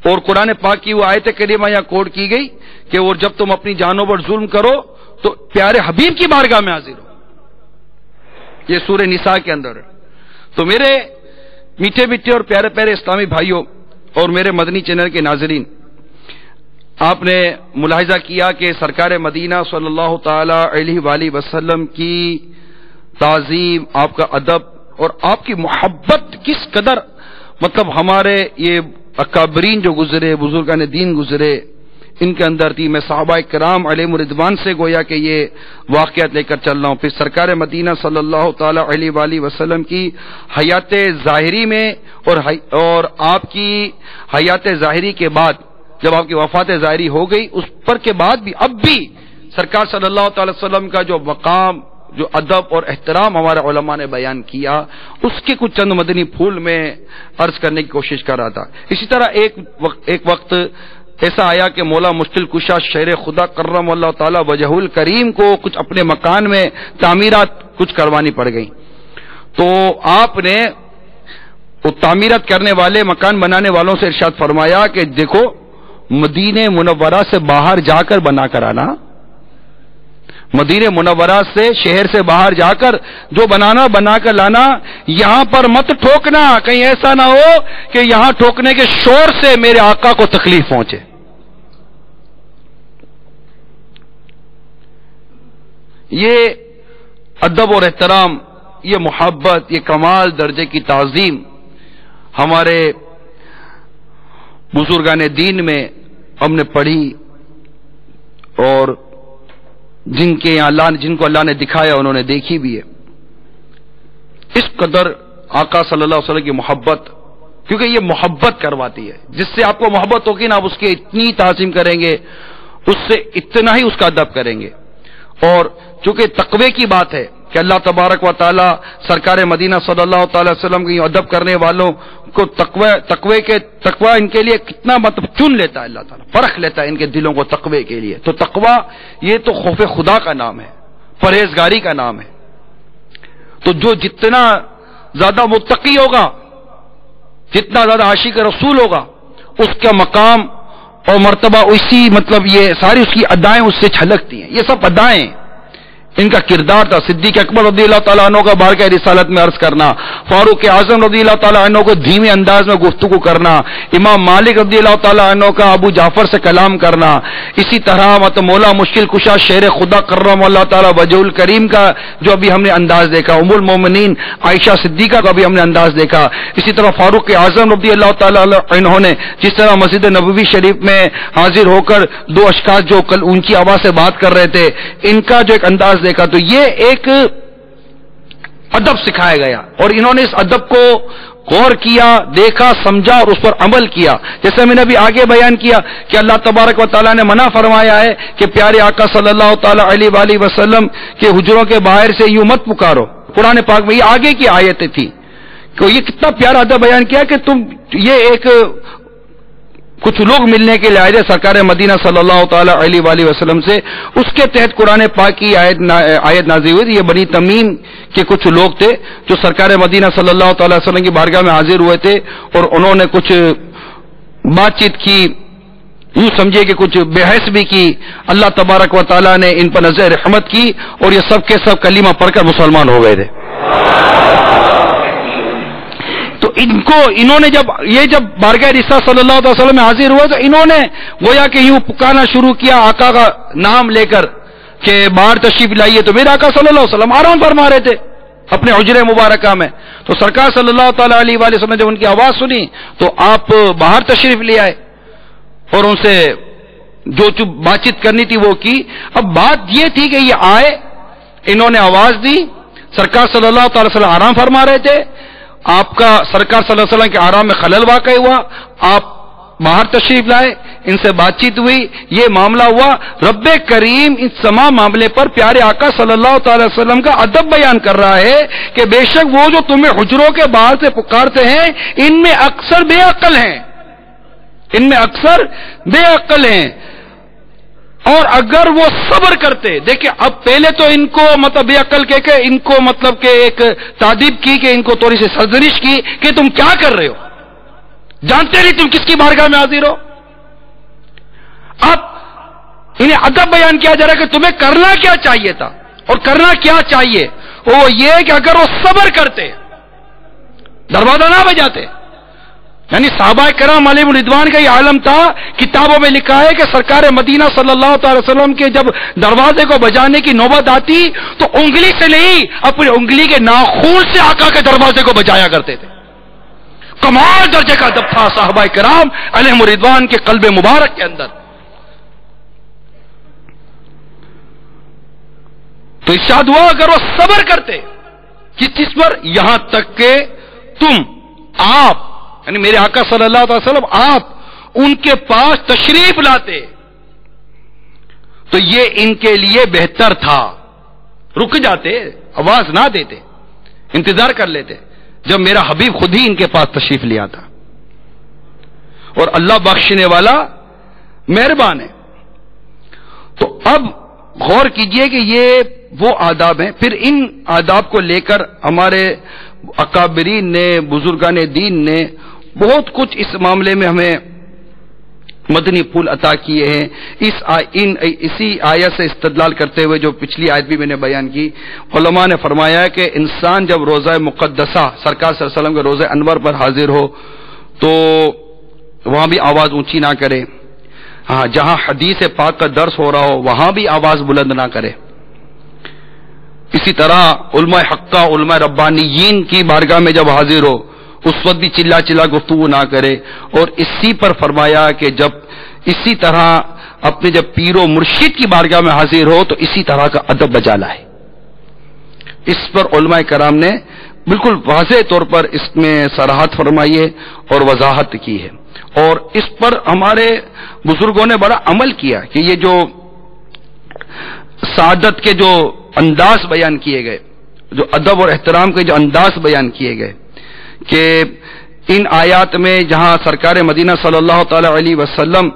اور قرآن پاک کی وہ آیت کریمہ یہاں کوٹ کی گئی کہ اور جب تم اپنی جانوں پر ظلم کرو تو پیارے حبیب کی بارگاہ میں حاضر ہو, یہ سورہ نساء کے اندر ہے. تو میرے میٹھے میٹھے اور پیارے پیارے اسلامی بھائیوں اور میرے مدنی چینل کے ناظرین, آپ نے ملاحظہ کیا کہ سرکار مدینہ صلی اللہ تعالی علیہ وآلہ وسلم کی تعظیم, آپ کا ادب اور آپ کی محبت کس قدر, مطلب ہمارے یہ اکابرین جو گزرے, بزرگان دین گزرے, ان کے اندر تھی. میں صحابہ کرام علیہم رضوان سے گویا کہ یہ واقعات لے کر چل رہا ہوں. پھر سرکار مدینہ صلی اللہ تعالی علیہ وآلہ وسلم کی حیات ظاہری میں اور آپ کی حیات ظاہری کے بعد جب آپ کی وفات ظاہری ہو گئی, اس پر کے بعد بھی اب بھی سرکار صلی اللہ تعالی وسلم کا جو مقام, جو ادب اور احترام ہمارے علماء نے بیان کیا, اس کے کچھ چند مدنی پھول میں عرض کرنے کی کوشش کر رہا تھا. اسی طرح ایک وقت ایسا آیا کہ مولا مشکل کشا شیر خدا کرم اللہ تعالی وجہ الکریم کو کچھ اپنے مکان میں تعمیرات کچھ کروانی پڑ گئی. تو آپ نے وہ تعمیرات کرنے والے مکان بنانے والوں سے ارشاد فرمایا کہ دیکھو مدینہ منورہ سے باہر جا کر بنا کر آنا، مدینہ منورہ سے شہر سے باہر جا کر جو بنانا بنا کر لانا، یہاں پر مت ٹھوکنا، کہیں ایسا نہ ہو کہ یہاں ٹھوکنے کے شور سے میرے آقا کو تکلیف پہنچے۔ یہ ادب اور احترام، یہ محبت، یہ کمال درجے کی تعظیم ہمارے بزرگان دین میں ہم نے پڑھی، اور جن کو اللہ نے دکھایا انہوں نے دیکھی بھی ہے۔ اس قدر آقا صلی اللہ علیہ وسلم کی محبت، کیونکہ یہ محبت کرواتی ہے، جس سے آپ کو محبت ہوگی نا، آپ اس کی اتنی تعظیم کریں گے، اس سے اتنا ہی اس کا ادب کریں گے۔ اور چونکہ تقوی کی بات ہے کہ اللہ تبارک و تعالی سرکار مدینہ صلی اللہ تعالی وسلم کی ادب کرنے والوں کو تقوی ان کے لیے کتنا مطلب چن لیتا ہے، اللہ تعالیٰ پرکھ لیتا ہے ان کے دلوں کو تقوی کے لیے۔ تو تقوی یہ تو خوف خدا کا نام ہے، پرہیزگاری کا نام ہے۔ تو جو جتنا زیادہ متقی ہوگا، جتنا زیادہ عاشق رسول ہوگا، اس کا مقام اور مرتبہ اسی مطلب یہ ساری اس کی ادائیں اس سے چھلکتی ہیں۔ یہ سب ادائیں ان کا کردار تھا۔ صدیق اکبر رضی اللہ تعالیٰ عنہ کا بارگاہ رسالت میں عرض کرنا، فاروق اعظم رضی اللہ تعالیٰ عنہ کو دھیمے انداز میں گفتگو کرنا، امام مالک رضی اللہ تعالیٰ عنہ کا ابو جعفر سے کلام کرنا، اسی طرح مولا مشکل کشا شیر خدا کرم اللہ تعالیٰ وجہ الکریم کا جو ابھی ہم نے انداز دیکھا، ام المومنین عائشہ صدیقہ کا بھی ہم نے انداز دیکھا، اسی طرح فاروق اعظم رضی اللہ تعالیٰ عنہ نے جس طرح مسجد نبوی شریف میں حاضر ہو کر دو اشخاص جو کل اونچی آواز سے بات کر رہے تھے، ان کا جو ایک انداز دیکھا، تو یہ ایک ادب سکھایا گیا، اور انہوں نے اس ادب کو غور کیا، دیکھا، سمجھا اور اس پر عمل کیا۔ جیسے میں نے ابھی آگے بیان کیا کہ اللہ تبارک و تعالیٰ نے منع فرمایا ہے کہ پیارے آقا صلی اللہ تعالی علیہ وآلہ وسلم کے حجروں کے باہر سے یوں مت پکارو، قرآن پاک میں یہ آگے کی آیتیں تھی کہ یہ کتنا پیارا ادب بیان کیا کہ تم یہ ایک کچھ لوگ ملنے کے لیے آئے تھے سرکار مدینہ صلی اللہ تعالی علیہ وآلہ وسلم سے، اس کے تحت قرآن پاک کی آیت نازل ہوئی تھی۔ یہ بنی تمیم کے کچھ لوگ تھے جو سرکار مدینہ صلی اللہ تعالی وسلم کی بارگاہ میں حاضر ہوئے تھے، اور انہوں نے کچھ بات چیت کی، یوں سمجھے کہ کچھ بحث بھی کی۔ اللہ تبارک و تعالیٰ نے ان پر نظر رحمت کی اور یہ سب کے سب کلمہ پڑھ کر مسلمان ہو گئے تھے۔ تو انہوں نے جب بارگاہ رسالت صلی اللہ علیہ وسلم میں حاضر ہوئے تو انہوں نے گویا کہ یوں پکارنا شروع کیا آقا کا نام لے کر کہ باہر تشریف لائیے، تو میرے آقا صلی اللہ علیہ وسلم آرام فرما رہے تھے اپنے حجرے مبارکہ میں۔ تو سرکار صلی اللہ تعالی علیہ وآلہ وسلم نے جب ان کی آواز سنی تو آپ باہر تشریف لے آئے اور ان سے جو بات چیت کرنی تھی وہ کی۔ اب بات یہ تھی کہ یہ آئے، انہوں نے آواز دی، سرکار صلی اللہ تعالی وسلم آرام فرما رہے تھے، آپ کا سرکار صلی اللہ علیہ وسلم کے آرام میں خلل واقع ہوا، آپ باہر تشریف لائے، ان سے بات چیت ہوئی، یہ معاملہ ہوا۔ رب کریم اس تمام معاملے پر پیارے آقا صلی اللہ تعالی وسلم کا ادب بیان کر رہا ہے کہ بے شک وہ جو تمہیں حجروں کے باہر سے پکارتے ہیں ان میں اکثر بے عقل ہیں، ان میں اکثر بے عقل ہیں، اور اگر وہ صبر کرتے، دیکھیں اب پہلے تو ان کو مطلب بے عقل کہہ کے ان کو مطلب کہ ایک تعدیب کی کہ ان کو تھوڑی سی سرزنش کی کہ تم کیا کر رہے ہو، جانتے نہیں تم کس کی بارگاہ میں حاضر ہو۔ اب انہیں ادب بیان کیا جا رہا ہے کہ تمہیں کرنا کیا چاہیے تھا، اور کرنا کیا چاہیے وہ یہ کہ اگر وہ صبر کرتے، دروازہ نہ بجاتے، یعنی صحابہ کرام علیہم رضوان کا یہ عالم تھا، کتابوں میں لکھا ہے کہ سرکار مدینہ صلی اللہ تعالی وسلم کے جب دروازے کو بجانے کی نوبت آتی تو انگلی سے نہیں، اپنی انگلی کے ناخون سے آقا کے دروازے کو بجایا کرتے تھے۔ کمال درجے کا ادب تھا صحابہ کرام علیہم رضوان کے قلب مبارک کے اندر۔ تو ارشاد ہوا اگر وہ صبر کرتے کس چیز پر، یہاں تک کہ تم آپ یعنی میرے آقا صلی اللہ علیہ وسلم آپ ان کے پاس تشریف لاتے تو یہ ان کے لیے بہتر تھا، رک جاتے، آواز نہ دیتے، انتظار کر لیتے جب میرا حبیب خود ہی ان کے پاس تشریف لیا تھا۔ اور اللہ بخشنے والا مہربان ہے۔ تو اب غور کیجئے کہ یہ وہ آداب ہیں. پھر ان آداب کو لے کر ہمارے اکابرین نے، بزرگان دین نے بہت کچھ اس معاملے میں ہمیں مدنی پھول عطا کیے ہیں. اسی آیت سے استدلال کرتے ہوئے جو پچھلی آیت بھی میں نے بیان کی، علماء نے فرمایا ہے کہ انسان جب روزہ مقدسہ سرکار صلی اللہ علیہ وسلم کے روزہ انور پر حاضر ہو تو وہاں بھی آواز اونچی نہ کرے. ہاں، جہاں حدیث پاک کا درس ہو رہا ہو وہاں بھی آواز بلند نہ کرے. اسی طرح علماء حقہ، علماء ربانیین کی بارگاہ میں جب حاضر ہو اس وقت بھی چلا چلا گفتگو نہ کرے. اور اسی پر فرمایا کہ جب اسی طرح اپنے جب پیر و مرشد کی بارگاہ میں حاضر ہو تو اسی طرح کا ادب بجا لائے. اس پر علماء کرام نے بالکل واضح طور پر اس میں صراحت فرمائی ہے اور وضاحت کی ہے. اور اس پر ہمارے بزرگوں نے بڑا عمل کیا کہ یہ جو سعادت کے جو انداز بیان کیے گئے، جو ادب اور احترام کے جو انداز بیان کیے گئے، کہ ان آیات میں جہاں سرکار مدینہ صلی اللہ تعالی علیہ وسلم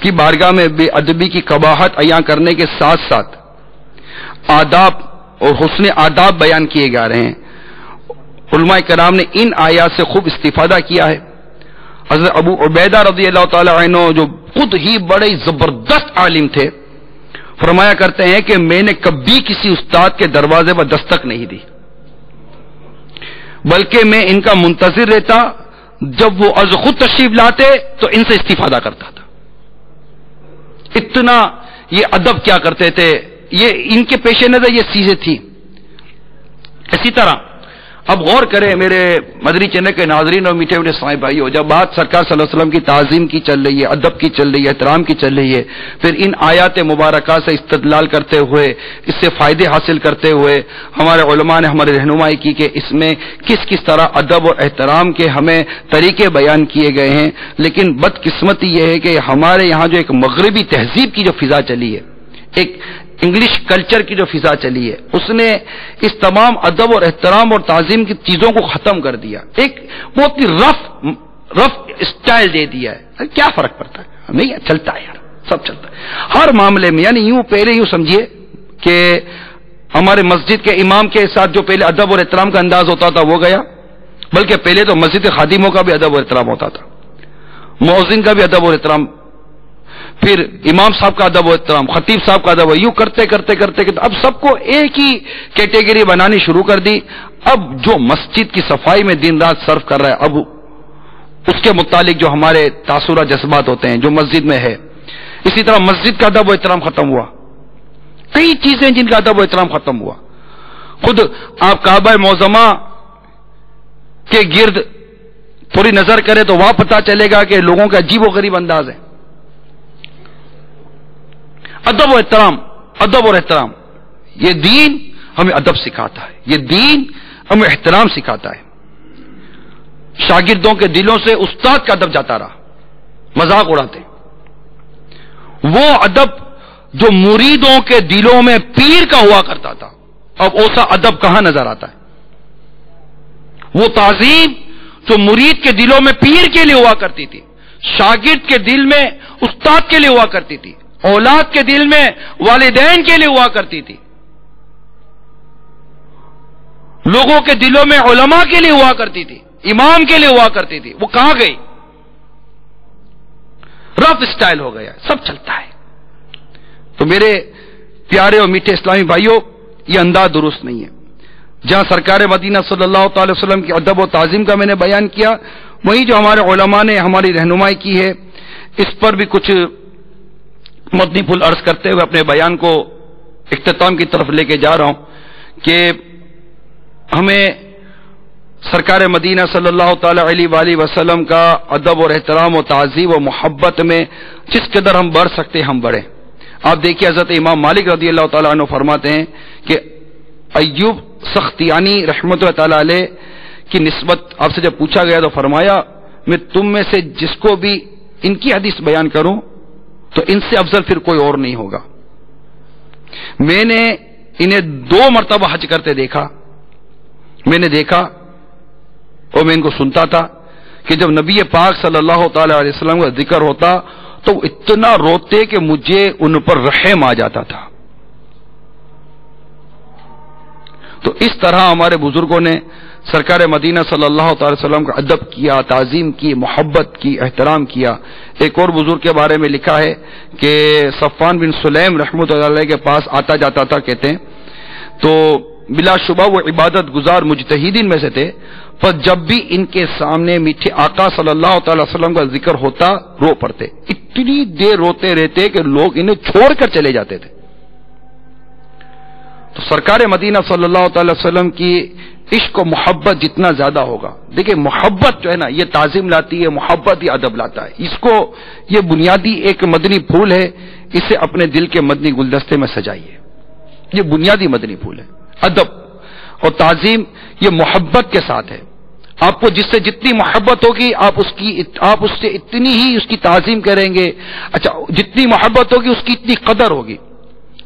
کی بارگاہ میں بے ادبی کی قباحت عیاں کرنے کے ساتھ ساتھ آداب اور حسن آداب بیان کیے جا رہے ہیں. علماء کرام نے ان آیات سے خوب استفادہ کیا ہے. حضرت ابو عبیدہ رضی اللہ تعالی عنہ جو خود ہی بڑے زبردست عالم تھے، فرمایا کرتے ہیں کہ میں نے کبھی کسی استاد کے دروازے پر دستک نہیں دی، بلکہ میں ان کا منتظر رہتا. جب وہ از خود تشریف لاتے تو ان سے استفادہ کرتا تھا. اتنا یہ ادب کیا کرتے تھے، یہ ان کے پیش نظر یہ چیزیں تھیں. اسی طرح اب غور کریں میرے مدنی چینل کے ناظرین اور میٹھے میٹھے اسلامی بھائیو، جب بات سرکار صلی اللہ علیہ وسلم کی تعظیم کی چل رہی ہے، ادب کی چل رہی ہے، احترام کی چل رہی ہے، پھر ان آیات مبارکہ سے استدلال کرتے ہوئے، اس سے فائدے حاصل کرتے ہوئے ہمارے علماء نے ہماری رہنمائی کی کہ اس میں کس کس طرح ادب اور احترام کے ہمیں طریقے بیان کیے گئے ہیں. لیکن بدقسمتی یہ ہے کہ ہمارے یہاں جو ایک مغربی تہذیب کی جو فضا چلی ہے، ایک انگلش کلچر کی جو فضا چلی ہے، اس نے اس تمام ادب اور احترام اور تعظیم کی چیزوں کو ختم کر دیا. ایک بہت ہی رف اسٹائل دے دیا ہے. کیا فرق پڑتا ہے؟ نہیں، چلتا ہے یار، سب چلتا ہے ہر معاملے میں. یعنی پہلے یوں سمجھیے کہ ہمارے مسجد کے امام کے ساتھ جو پہلے ادب اور احترام کا انداز ہوتا تھا وہ گیا، بلکہ پہلے تو مسجد کے خادموں کا بھی ادب اور احترام ہوتا تھا، مؤذن کا بھی ادب اور احترام، پھر امام صاحب کا ادب و احترام، خطیب صاحب کا ادب، یوں کرتے کرتے کرتے اب سب کو ایک ہی کیٹیگری بنانی شروع کر دی. اب جو مسجد کی صفائی میں دن رات صرف کر رہا ہے، اب اس کے متعلق جو ہمارے تاثرات جذبات ہوتے ہیں جو مسجد میں ہے، اسی طرح مسجد کا ادب و احترام ختم ہوا. کئی چیزیں جن کا ادب و احترام ختم ہوا. خود آپ کعبہ معظمہ کے گرد تھوڑی نظر کرے تو وہاں پتہ چلے گا کہ لوگوں کا عجیب و غریب انداز ہے. ادب و احترام، ادب اور احترام، یہ دین ہمیں ادب سکھاتا ہے، یہ دین ہمیں احترام سکھاتا ہے. شاگردوں کے دلوں سے استاد کا ادب جاتا رہا، مذاق اڑاتے. وہ ادب جو مریدوں کے دلوں میں پیر کا ہوا کرتا تھا، اب ایسا ادب کہاں نظر آتا ہے؟ وہ تعظیم جو مرید کے دلوں میں پیر کے لیے ہوا کرتی تھی، شاگرد کے دل میں استاد کے لیے ہوا کرتی تھی، اولاد کے دل میں والدین کے لیے ہوا کرتی تھی، لوگوں کے دلوں میں علماء کے لیے ہوا کرتی تھی، امام کے لیے ہوا کرتی تھی، وہ کہاں گئی؟ رف اسٹائل ہو گیا، سب چلتا ہے. تو میرے پیارے اور میٹھے اسلامی بھائیوں، یہ انداز درست نہیں ہے. جہاں سرکار مدینہ صلی اللہ تعالی وسلم کی ادب و تعظیم کا میں نے بیان کیا، وہیں جو ہمارے علماء نے ہماری رہنمائی کی ہے، اس پر بھی کچھ مدنی پھول عرض کرتے ہوئے اپنے بیان کو اختتام کی طرف لے کے جا رہا ہوں کہ ہمیں سرکار مدینہ صلی اللہ تعالی علیہ وآلہ وسلم کا ادب اور احترام و تعظیم و محبت میں جس قدر ہم بڑھ سکتے ہم بڑھیں. آپ دیکھیے حضرت امام مالک رضی اللہ تعالیٰ عنہ فرماتے ہیں کہ ایوب سختیانی رحمۃ اللہ تعالی علیہ کی نسبت آپ سے جب پوچھا گیا تو فرمایا میں تم میں سے جس کو بھی ان کی حدیث بیان کروں تو ان سے افضل پھر کوئی اور نہیں ہوگا. میں نے انہیں 2 مرتبہ حج کرتے دیکھا، میں نے دیکھا اور میں ان کو سنتا تھا کہ جب نبی پاک صلی اللہ تعالی علیہ وسلم کا ذکر ہوتا تو اتنا روتے کہ مجھے ان پر رحم آ جاتا تھا. تو اس طرح ہمارے بزرگوں نے سرکار مدینہ صلی اللہ تعالی وسلم کا ادب کیا، تعظیم کی، محبت کی، احترام کیا۔ ایک اور بزرگ کے بارے میں لکھا ہے کہ صفوان بن سلیم رحمۃ اللہ علیہ کے پاس آتا جاتا تھا، کہتے ہیں، تو بلا شبہ وہ عبادت گزار مجتہدین میں سے تھے، پر جب بھی ان کے سامنے میٹھے آقا صلی اللہ تعالی وسلم کا ذکر ہوتا رو پڑتے، اتنی دیر روتے رہتے کہ لوگ انہیں چھوڑ کر چلے جاتے تھے۔ تو سرکار مدینہ صلی اللہ تعالی وسلم کی عشق و محبت جتنا زیادہ ہوگا، دیکھیں محبت جو ہے نا یہ تعظیم لاتی ہے، محبت یہ ادب لاتا ہے۔ اس کو یہ بنیادی ایک مدنی پھول ہے، اسے اپنے دل کے مدنی گلدستے میں سجائیے۔ یہ بنیادی مدنی پھول ہے۔ ادب اور تعظیم یہ محبت کے ساتھ ہے۔ آپ کو جس سے جتنی محبت ہوگی آپ اس سے اتنی ہی اس کی تعظیم کریں گے۔ اچھا، جتنی محبت ہوگی اس کی اتنی قدر ہوگی،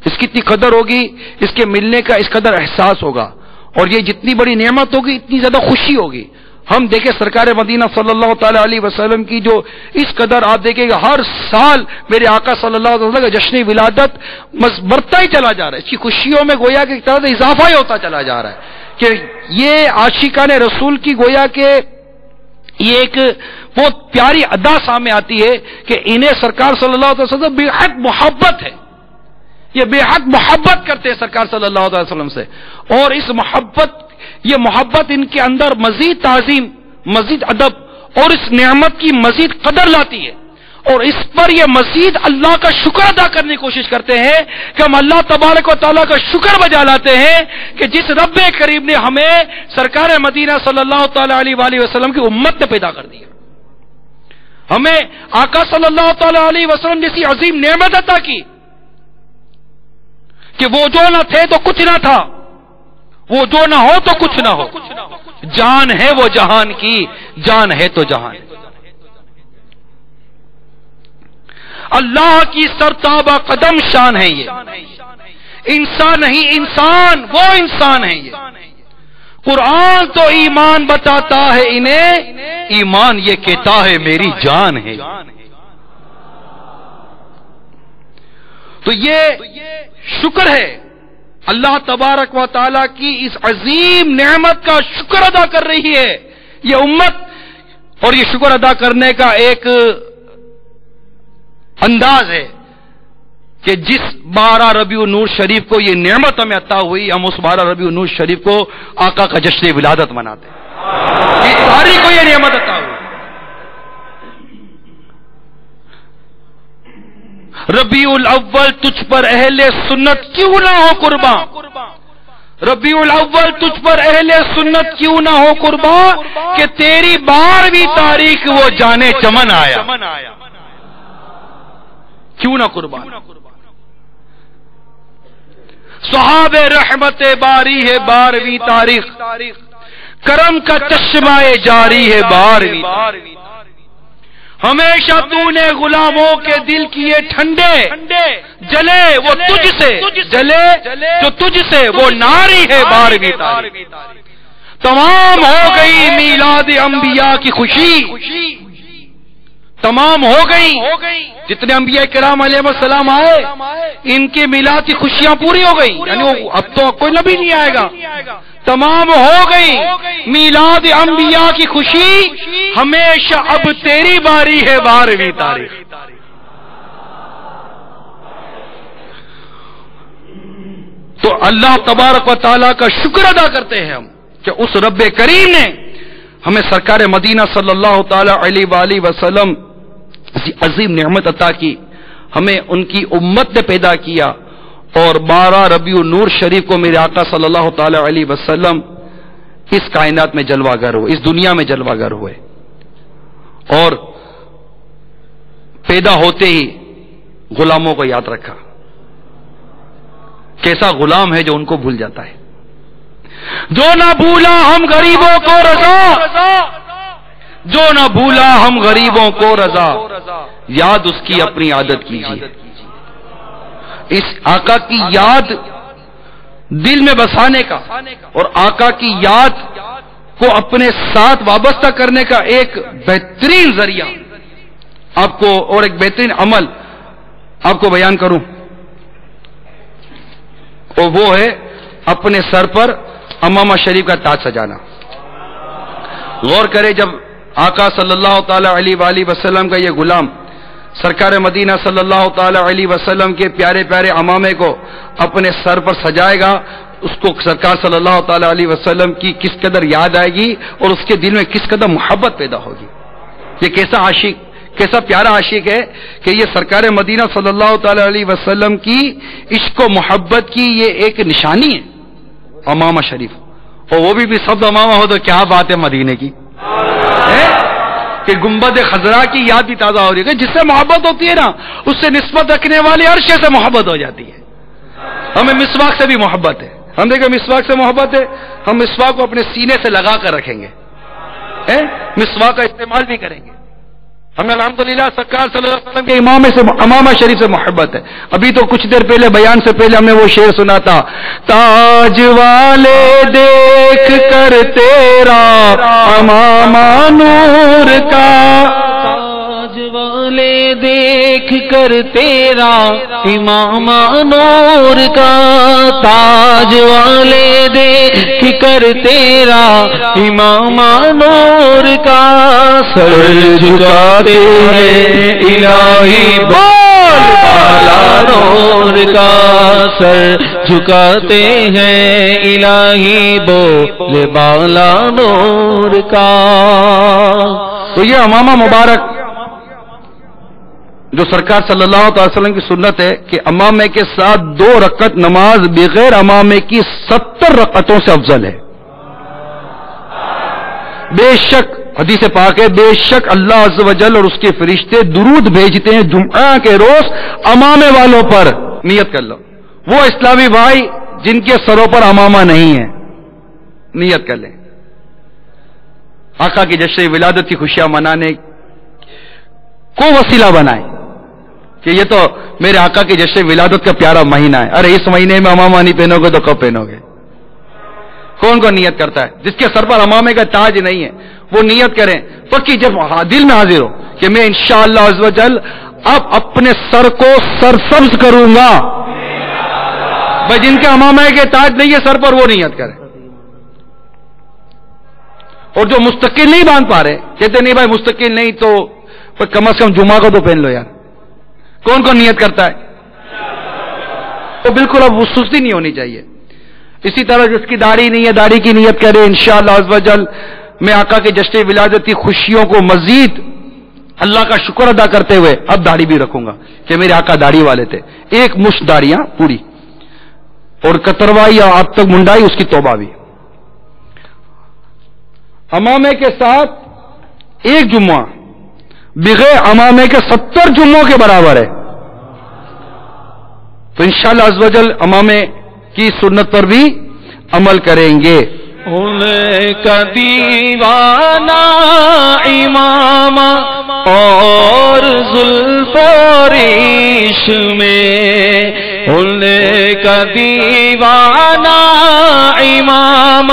اس کی اتنی قدر ہوگی، اس کے ملنے کا اس قدر احساس ہوگا، اور یہ جتنی بڑی نعمت ہوگی اتنی زیادہ خوشی ہوگی۔ ہم دیکھیں سرکار مدینہ صلی اللہ تعالی علیہ وسلم کی جو اس قدر آپ دیکھیں گے ہر سال میرے آقا صلی اللہ علیہ وسلم کا جشن ولادت بڑھتا ہی چلا جا رہا ہے، اس کی خوشیوں میں گویا کہ ایک طرح سے اضافہ ہی ہوتا چلا جا رہا ہے کہ یہ عاشقان رسول کی گویا کہ یہ ایک بہت پیاری ادا سامنے آتی ہے کہ انہیں سرکار صلی اللہ علیہ وسلم بے حد محبت ہے، یہ بے حد محبت کرتے ہیں سرکار صلی اللہ علیہ وسلم سے، اور اس محبت ان کے اندر مزید تعظیم، مزید ادب اور اس نعمت کی مزید قدر لاتی ہے، اور اس پر یہ مزید اللہ کا شکر ادا کرنے کی کوشش کرتے ہیں کہ ہم اللہ تبارک و تعالیٰ کا شکر بجا لاتے ہیں کہ جس رب کریم نے ہمیں سرکار مدینہ صلی اللہ تعالی علیہ وسلم کی امت نے پیدا کر دیا، ہمیں آقا صلی اللہ تعالی علیہ وسلم جیسی عظیم نعمت عطا کی کہ وہ جو نہ تھے تو کچھ نہ تھا، وہ جو نہ ہو تو کچھ نہ ہو، جان ہے وہ جہان کی، جان ہے تو جہان۔ اللہ کی سرتابہ قدم شان ہے یہ، انسان نہیں انسان، وہ انسان ہے یہ۔ قرآن تو ایمان بتاتا ہے انہیں، ایمان یہ کہتا ہے میری جان ہے۔ تو یہ شکر ہے، اللہ تبارک و تعالیٰ کی اس عظیم نعمت کا شکر ادا کر رہی ہے یہ امت، اور یہ شکر ادا کرنے کا ایک انداز ہے کہ جس 12 ربیع النور شریف کو یہ نعمت ہمیں عطا ہوئی، ہم اس 12 ربیع النور شریف کو آقا کا جشن ولادت مناتے ہیں، اس تاریخ کو یہ نعمت عطا ہوئی۔ ربیع الاول تجھ پر اہل سنت کیوں نہ ہو قرباں، ربیع الاول تجھ پر اہل سنت کیوں نہ ہو قرباں، کہ تیری 12ویں تاریخ وہ جانے چمن آیا، کیوں نہ قربان۔ صحاب رحمت باری ہے 12ویں تاریخ، کرم کا چشمہ جاری ہے 12ویں تاریخ۔ ہمیشہ تو نے غلاموں کے دل کیے ٹھنڈے، جلے وہ تجھ سے، جلے جو تجھ سے وہ ناری ہے 12ویں تاریخ۔ تمام ہو گئی میلاد انبیاء کی خوشی، تمام ہو گئی، جتنے انبیاء کرام علیہ السلام آئے ان کے میلاد کی خوشیاں پوری ہو گئی، یعنی اب تو کوئی نبی نہیں آئے گا، تمام ہو گئی میلاد انبیاء کی خوشی، ہمیشہ اب تیری باری ہے 12ویں تاریخ۔ تو اللہ تبارک و تعالیٰ کا شکر ادا کرتے ہیں ہم کہ اس رب کریم نے ہمیں سرکار مدینہ صلی اللہ تعالی علیہ وآلہ وسلم ایسی عظیم نعمت عطا کی، ہمیں ان کی امت نے پیدا کیا، اور 12 ربیع النور شریف کو میرے آقا صلی اللہ تعالی علیہ وسلم اس کائنات میں جلوہ گر ہوئے، اس دنیا میں جلوہ گر ہوئے، اور پیدا ہوتے ہی غلاموں کو یاد رکھا۔ کیسا غلام ہے جو ان کو بھول جاتا ہے، جو نہ بھولا ہم غریبوں کو رضا، جو نہ بھولا ہم غریبوں کو رضا، یاد اس کی اپنی عادت کیجیے۔ اس آقا کی یاد دل میں بسانے کا اور آقا کی یاد کو اپنے ساتھ وابستہ کرنے کا ایک بہترین ذریعہ آپ کو، اور ایک بہترین عمل آپ کو بیان کروں، اور وہ ہے اپنے سر پر امامہ شریف کا تاج سجانا. غور کرے جب آقا صلی اللہ تعالی علیہ وآلہ وسلم کا یہ غلام سرکار مدینہ صلی اللہ تعالی علیہ وسلم کے پیارے پیارے امامے کو اپنے سر پر سجائے گا، اس کو سرکار صلی اللہ تعالی علیہ وسلم کی کس قدر یاد آئے گی اور اس کے دل میں کس قدر محبت پیدا ہوگی. یہ کیسا عاشق، کیسا پیارا عاشق ہے کہ یہ سرکار مدینہ صلی اللہ تعالی علیہ وسلم کی عشق و محبت کی یہ ایک نشانی ہے امامہ شریف. اور وہ بھی سب امامہ ہو تو کیا بات ہے مدینے کی، کہ گنبد خضرا کی یاد بھی تازہ ہو رہی ہے. جس سے محبت ہوتی ہے نا اس سے نسبت رکھنے والے عرش سے محبت ہو جاتی ہے. ہمیں مسواک سے بھی محبت ہے، ہم دیکھیں مسواک سے محبت ہے، ہم مسواک کو اپنے سینے سے لگا کر رکھیں گے، مسواک کا استعمال بھی کریں گے. ہمیں الحمدللہ سرکار صلی اللہ علیہ وسلم کے امامہ شریف سے محبت ہے. ابھی تو کچھ دیر پہلے بیان سے پہلے ہم نے وہ شعر سنا تھا، تاج والے دیکھ کر تیرا امامہ نور کا، تاج والے دیکھ کر تیرا امامہ نور کا، تاج والے دیکھ کر تیرا امامہ نور کا، سر جھکاتے ہیں الہی بول بالا نور کا، سر جھکاتے ہیں الہی بول بالا نور کا. تو یہ امامہ مبارک جو سرکار صلی اللہ علیہ وسلم کی سنت ہے کہ امامے کے ساتھ 2 رکعت نماز بغیر امامے کی 70 رکعتوں سے افضل ہے. بے شک حدیث پاک ہے، بے شک اللہ عز و جل اور اس کے فرشتے درود بھیجتے ہیں جمعہ کے روز امامے والوں پر. نیت کر لو، وہ اسلامی بھائی جن کے سروں پر امامہ نہیں ہے، نیت کر لیں. آقا کی جشن ولادت کی خوشیاں منانے کو وسیلہ بنائیں کہ یہ تو میرے آقا کی جشن ولادت کا پیارا مہینہ ہے. ارے اس مہینے میں امامہ نہیں پہنو گے تو کب پہنو گے؟ کون کون نیت کرتا ہے؟ جس کے سر پر امامے کا تاج نہیں ہے وہ نیت کریں پکی، جب دل میں حاضر ہو کہ میں انشاءاللہ عز و جل اب اپنے سر کو سرسبز کروں گا. بھائی جن کے امامے کے تاج نہیں ہے سر پر وہ نیت کریں. اور جو مستقل نہیں باندھ پا رہے کہتے نہیں بھائی مستقل نہیں تو کم از کم جمعہ کو تو پہن لو یار. کون کون نیت کرتا ہے؟ تو بالکل اب وہ سستی نہیں ہونی چاہیے. اسی طرح جس کی داڑھی نہیں ہے داڑھی کی نیت کرے انشاءاللہ عز و جل میں آقا کے جشن ولادت کی خوشیوں کو مزید اللہ کا شکر ادا کرتے ہوئے اب داڑھی بھی رکھوں گا کہ میرے آقا داڑھی والے تھے. 1 مشت داڑیاں پوری اور کتروائی یا اب تک منڈائی اس کی توبہ بھی. امامے کے ساتھ 1 جمعہ بغیر امامے کے 70 جمعوں کے برابر ہے. تو انشاءاللہ عز و جل امامے کی سنت پر بھی عمل کریں گے. ان کا دیوانہ امام اور زلف و ریشم میں، ان کا دیوانہ امام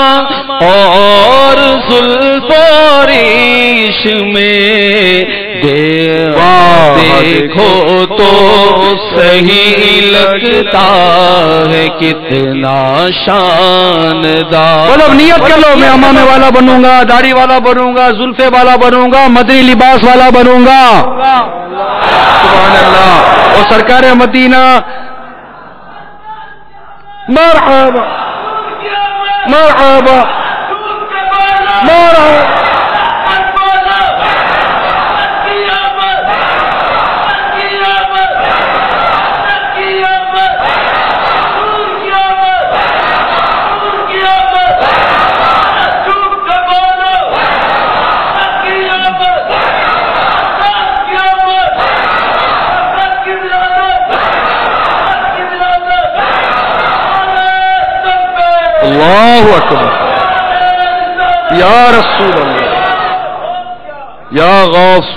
اور زلف و ریشم میں، دیکھو تو صحیح لگتا ہے کتنا شاندار. مطلب نیت کر لو میں امامے والا بنوں گا، داڑھی والا بنوں گا، زلفے والا بنوں گا، مدنی لباس والا بنوں گا. سبحان اللہ. اور سرکار مدینہ مرحبا مرحبا مرحبا. اللہ اکبر. یا رسول اللہ، یا غوث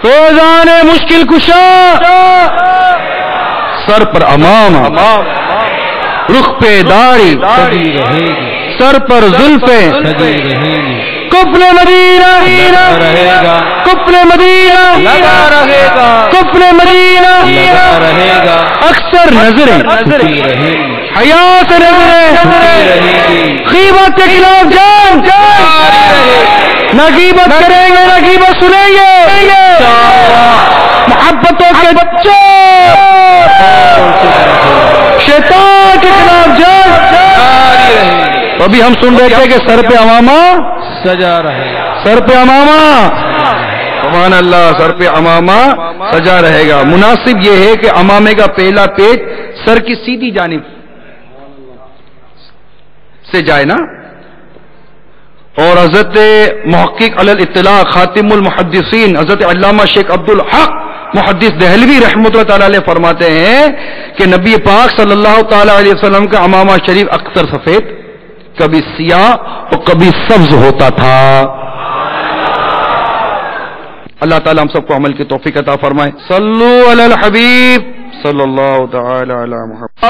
فیضان مشکل کشا، سر پر امامہ، رخ پہ داڑھی، سر پر زلفیں، کفل مدینہ رہے گا، کفل مدینہ لگا رہے گا، کفل مدینہ لگا رہے گا، اکثر نظریں رہیں گی. حیا سے نظریں، غیبت کے خلاف جنگ، نہ غیبت کریں گے نہ غیبت سنیں گے، محبتوں کے بچے، شیطان کے خلاف جنگ۔ ابھی ہم سن رہے تھے کہ سر پہ امامہ سجا رہے، سر پہ امامہ، سبحان اللہ، سر پہ امامہ سجا رہے گا۔ مناسب یہ ہے کہ امامے کا پہلا پیج سر کی سیدھی جانب سے جائے نا۔ اور حضرت محقق علی الاطلاع خاتم المحدثین حضرت علامہ شیخ عبد الحق محدث دہلوی رحمۃ اللہ تعالی علیہ فرماتے ہیں کہ نبی پاک صلی اللہ تعالی علیہ وسلم کا امامہ شریف اکثر سفید، کبھی سیاہ اور کبھی سبز ہوتا تھا۔ اللہ تعالی ہم سب کو عمل کی توفیق عطا فرمائے۔ صلو علی الحبیب صلی اللہ تعالی علی محمد۔